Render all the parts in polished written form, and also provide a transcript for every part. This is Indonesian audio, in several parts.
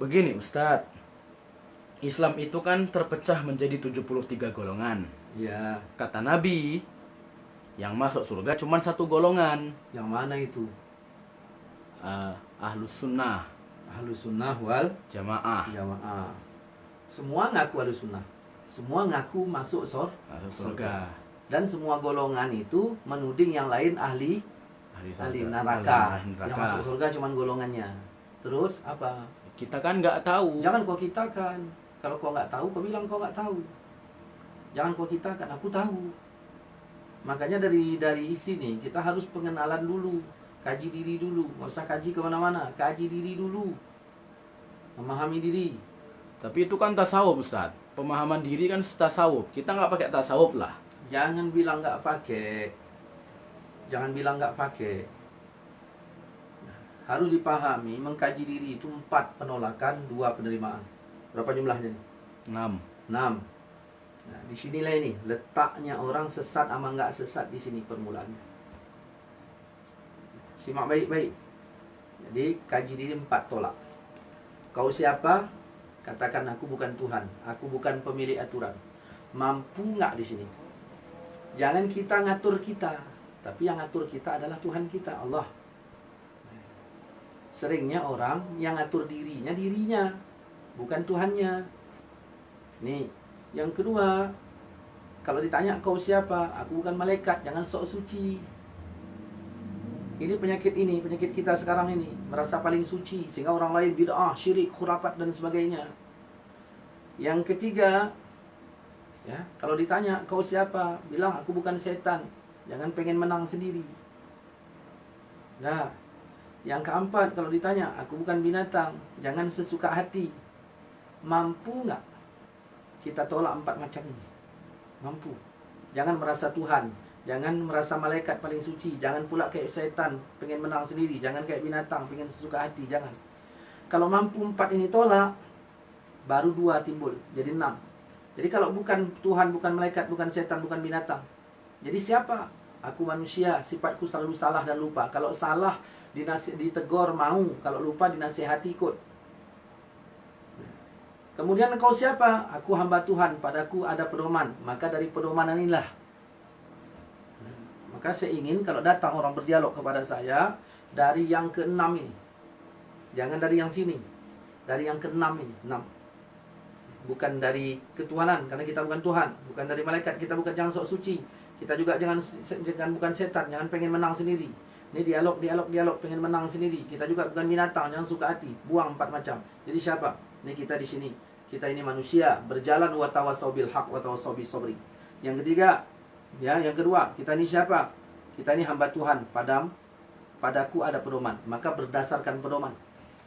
Begini Ustadz, Islam itu kan terpecah menjadi 73 golongan. Ya, Kata Nabi, yang masuk surga cuma satu golongan, yang mana itu? Ahlus Sunnah Ahlus sunnah wal Jamaah. jamaah. Semua ngaku ahlus sunnah. Semua ngaku masuk Masuk surga. Dan semua golongan itu menuding yang lain ahli Ahli neraka. Ahli Yang masuk surga cuma golongannya. Terus apa? Kita kan nggak tahu. Jangan kau kitakan. Kalau kau nggak tahu, kau bilang kau nggak tahu. Jangan kau kitakan, aku tahu. Makanya dari sini kita harus pengenalan dulu, kaji diri dulu. Nggak usah kaji kemana-mana, kaji diri dulu, memahami diri. Tapi itu kan tasawuf Ustadz. Pemahaman diri kan tasawuf. Kita nggak pakai tasawuf lah. Jangan bilang nggak pakai. Jangan bilang nggak pakai. Harus dipahami, mengkaji diri itu 4 penolakan, 2 penerimaan. Berapa jumlahnya? 6. 6. Nah, disinilah ini letaknya orang sesat sama nggak sesat di sini permulaannya. Simak baik-baik. Jadi kaji diri 4 tolak. Kau siapa? Katakan aku bukan Tuhan, aku bukan pemilik aturan. Mampu nggak di sini? Jangan kita ngatur kita, tapi yang ngatur kita adalah Tuhan kita, Allah. Seringnya orang yang ngatur dirinya, bukan Tuhannya. Nih, yang kedua, kalau ditanya kau siapa? Aku bukan malaikat, jangan sok suci. Ini penyakit kita sekarang ini, merasa paling suci sehingga orang lain bid'ah, syirik, khurafat dan sebagainya. Yang ketiga, ya, kalau ditanya kau siapa? Bilang aku bukan setan, jangan pengen menang sendiri. Nah, yang keempat, kalau ditanya aku bukan binatang, jangan sesuka hati. Mampu nggak kita tolak 4 macam ini? Mampu. Jangan merasa Tuhan, jangan merasa malaikat paling suci, jangan pula kayak setan pengen menang sendiri, jangan kayak binatang pengen sesuka hati, jangan. Kalau mampu 4 ini tolak, baru 2 timbul, jadi 6. Jadi kalau bukan Tuhan, bukan malaikat, bukan setan, bukan binatang, jadi siapa? Aku manusia, sifatku selalu salah dan lupa. Kalau salah ditegur mau, kalau lupa dinasihati ikut. Kemudian engkau siapa? Aku hamba Tuhan, padaku ada pedoman, maka dari pedoman inilah. Maka saya ingin kalau datang orang berdialog kepada saya dari yang ke-6 ini. Jangan dari yang sini. Dari yang ke-6 ini, 6. Bukan dari ketuhanan, karena kita bukan Tuhan. Bukan dari malaikat, kita bukan jangan sok suci. Kita juga jangan bukan setan, jangan pengen menang sendiri. Ini dialog, pengen menang sendiri. Kita juga bukan binatang, jangan suka hati. Buang 4 macam. Jadi siapa? Ini kita di sini. Kita ini manusia, berjalan wa tawassaw bil haq wa tawassaw bis sabri. Yang ketiga, ya, yang kedua, kita ini siapa? Kita ini hamba Tuhan, padaku ada pedoman. Maka berdasarkan pedoman.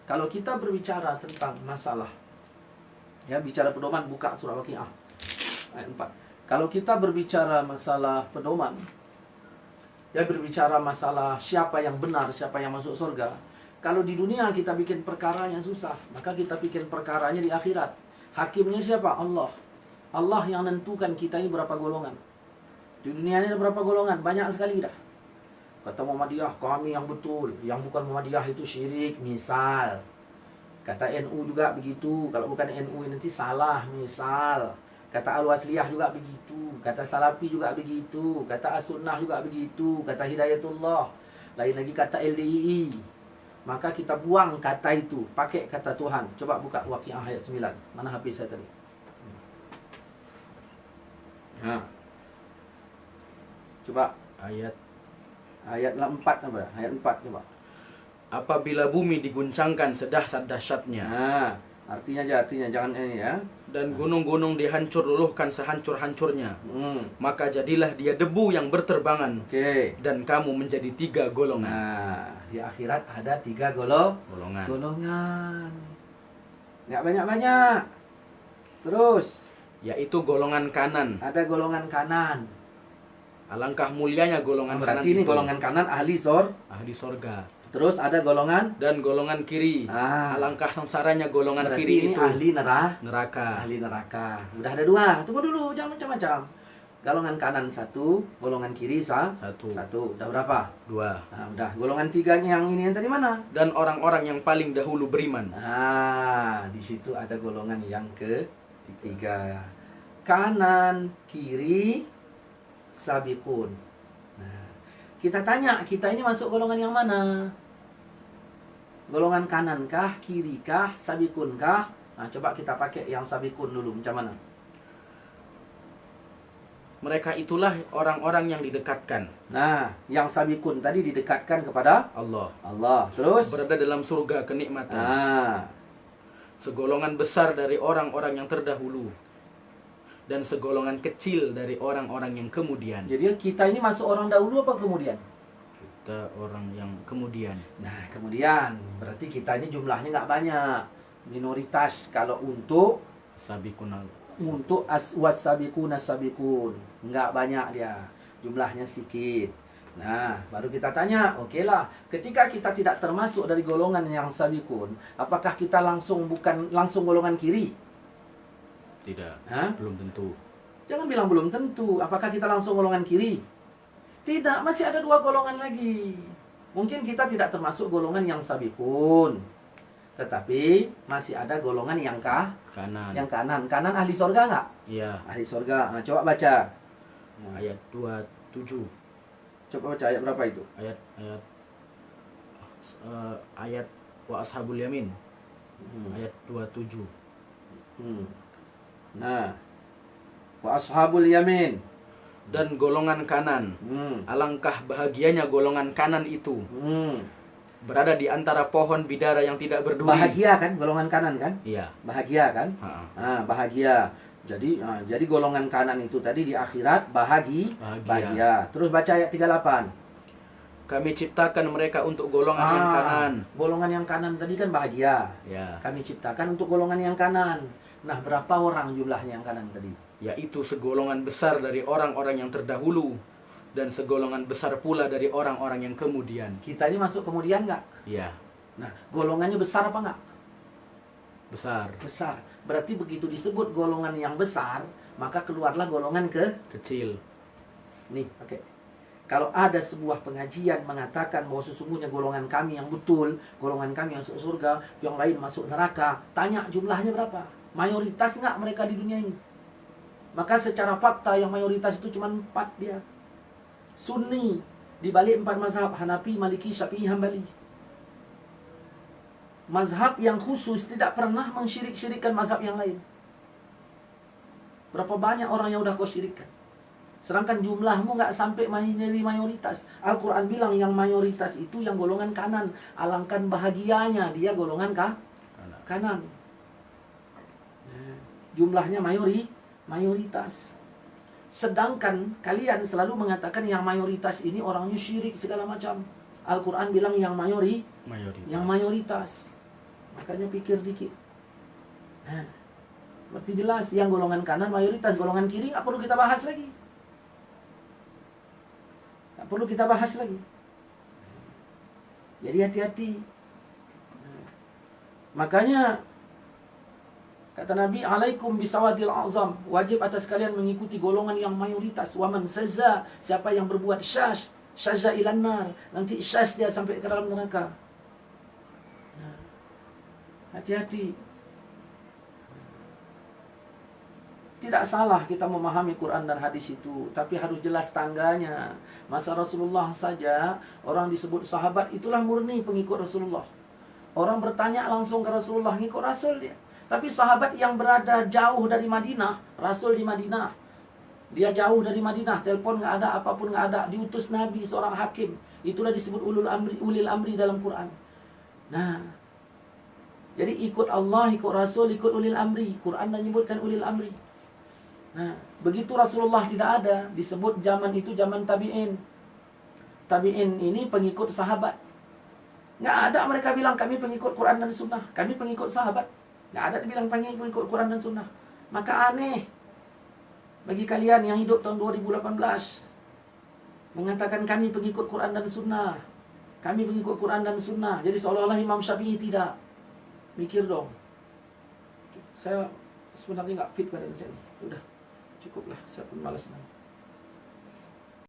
Kalau kita berbicara tentang masalah, ya, bicara pedoman, buka surah Waqiah ayat 4. Kalau kita berbicara masalah pedoman, ya, berbicara masalah siapa yang benar, siapa yang masuk surga. Kalau di dunia kita bikin perkaranya susah, maka kita bikin perkaranya di akhirat. Hakimnya siapa? Allah. Allah yang nentukan kita ini berapa golongan. Di dunia ini ada berapa golongan? Banyak sekali dah. Kata Muhammadiyah, kami yang betul. Yang bukan Muhammadiyah itu syirik, misal. Kata NU juga begitu. Kalau bukan NU nanti salah, misal. Kata Al-Wasliyah juga begitu. Kata Salafi juga begitu. Kata As-Sunnah juga begitu. Kata Hidayatullah. Lain lagi kata LDII. Maka kita buang kata itu, pakai kata Tuhan. Coba buka Waqiah ayat 9. Mana habis saya tadi? Nah. Coba ayat 4 apa? Ayat 4 coba. Apabila bumi diguncangkan sedahsyat-dahsyatnya. Nah, artinya jangan ini ya. Dan gunung-gunung dihancur luluhkan sehancur-hancurnya. Maka jadilah dia debu yang berterbangan. Oke. Dan kamu menjadi 3 golongan. Nah, di akhirat ada 3 Golongan. golongan. Nggak banyak-banyak. Terus, Yaitu golongan kanan. ada golongan kanan. Alangkah mulianya golongan kanan Berarti ini itu. golongan kanan ahli Ahli sorga. Terus ada golongan Dan golongan kiri. Alangkah sengsaranya golongan berarti kiri ini itu. ahli Neraka. ahli neraka. Udah ada 2. Tunggu dulu, jangan macam-macam. Golongan kanan 1, golongan kiri Satu. 1. Udah berapa? 2. Nah, udah. Golongan 3-nya yang ini yang tadi mana? Dan orang-orang yang paling dahulu beriman. Nah, di situ ada golongan yang ketiga. Kanan, kiri, sabiqun. Nah, kita tanya, kita ini masuk golongan yang mana? Golongan kanan kah, kiri kah, sabiqun kah? Nah, coba kita pakai yang sabiqun dulu, macam mana? Mereka itulah orang-orang yang didekatkan Nah, yang sabiqun tadi didekatkan kepada Allah. Allah. Terus? Berada dalam surga kenikmatan. Nah, Segolongan besar dari orang-orang yang terdahulu. Dan segolongan kecil dari orang-orang yang kemudian. jadi kita ini masuk orang dahulu apa kemudian? Kita orang yang kemudian. Nah, kemudian berarti kita ini jumlahnya nggak banyak, minoritas. Kalau untuk Sabiqunal. was-sabiquna sabiqun, nggak banyak dia, jumlahnya sedikit. Nah, baru kita tanya, oke lah, ketika kita tidak termasuk dari golongan yang sabiqun, apakah kita langsung golongan kiri? Tidak. Hah? Belum tentu. Jangan bilang belum tentu. Apakah kita langsung golongan kiri? Tidak, masih ada 2 golongan lagi. Mungkin kita tidak termasuk golongan yang sabiqun, tetapi masih ada golongan yang Kanan. yang kanan. Kanan ahli sorga nggak? Iya. Ahli sorga. Nah, coba baca. Nah, Ayat 27. coba baca ayat berapa itu? Ayat wa ashabul yamin. Hmm. Ayat 27. Nah, wa ashabul yamin. Dan golongan kanan. Alangkah bahagianya golongan kanan itu. Berada di antara pohon bidara yang tidak berduri. Bahagia kan golongan kanan kan? Iya. Bahagia kan? Bahagia. Jadi golongan kanan itu tadi di akhirat bahagia. Terus baca ayat 38. Kami ciptakan mereka untuk golongan yang kanan. Golongan yang kanan tadi kan bahagia. Ya. Kami ciptakan untuk golongan yang kanan. Nah, berapa orang jumlahnya yang kanan tadi? Yaitu segolongan besar dari orang-orang yang terdahulu. Dan segolongan besar pula dari orang-orang yang kemudian. Kita ini masuk kemudian nggak? Ya. Nah, golongannya besar apa nggak? Besar. Besar. Berarti begitu disebut golongan yang besar, maka keluarlah golongan Kecil. Nih, oke. Kalau ada sebuah pengajian mengatakan bahwa sesungguhnya golongan kami yang betul, golongan kami yang masuk surga, yang lain masuk neraka, tanya jumlahnya berapa? Mayoritas nggak mereka di dunia ini? Maka secara fakta yang mayoritas itu cuma 4 dia. Sunni, di balik 4 mazhab, Hanafi, Maliki, Syafi'i, Hambali. Mazhab yang khusus tidak pernah mensyirik-syirikkan mazhab yang lain. Berapa banyak orang yang udah kau syirikkan? Sedangkan jumlahmu nggak sampai menjadi mayoritas. Al-Quran bilang yang mayoritas itu yang golongan kanan. Alangkah bahagianya dia golongan kanan. Jumlahnya mayoritas. Sedangkan kalian selalu mengatakan yang mayoritas ini orangnya syirik segala macam. Al-Quran bilang yang mayoritas. Makanya pikir dikit. Nah, berarti jelas yang golongan kanan mayoritas, golongan kiri nggak perlu kita bahas lagi. Jadi hati-hati. Makanya kata Nabi, alaikum bisawadil azam, wajib atas kalian mengikuti golongan yang mayoritas. Waman saza, siapa yang berbuat syaza ilan nar, nanti syaz dia sampai ke dalam neraka. Hati-hati. Tidak salah kita memahami Quran dan hadis itu, tapi harus jelas tangganya. Masa Rasulullah saja, orang disebut sahabat, itulah murni pengikut Rasulullah. Orang bertanya langsung ke Rasulullah, ngikut Rasul dia. Tapi sahabat yang berada jauh dari Madinah, Rasul di Madinah, dia jauh dari Madinah, telepon nggak ada, apapun nggak ada, diutus Nabi seorang hakim. Itulah disebut ulil amri dalam Quran. Nah, jadi ikut Allah, ikut Rasul, ikut ulil amri. Quran menyebutkan ulil amri. Nah, begitu Rasulullah tidak ada, disebut zaman itu zaman tabi'in. Tabi'in ini pengikut sahabat. Nggak ada mereka bilang kami pengikut Quran dan Sunnah, kami pengikut sahabat. Nggak ada dibilang pengikut Quran dan Sunnah. Maka aneh bagi kalian yang hidup tahun 2018 mengatakan kami pengikut Quran dan Sunnah, kami pengikut Quran dan Sunnah. Jadi seolah-olah Imam Syafi'i tidak. Mikir dong. Saya sebenarnya nggak fit pada saya. Udah, cukuplah. Saya pun malas.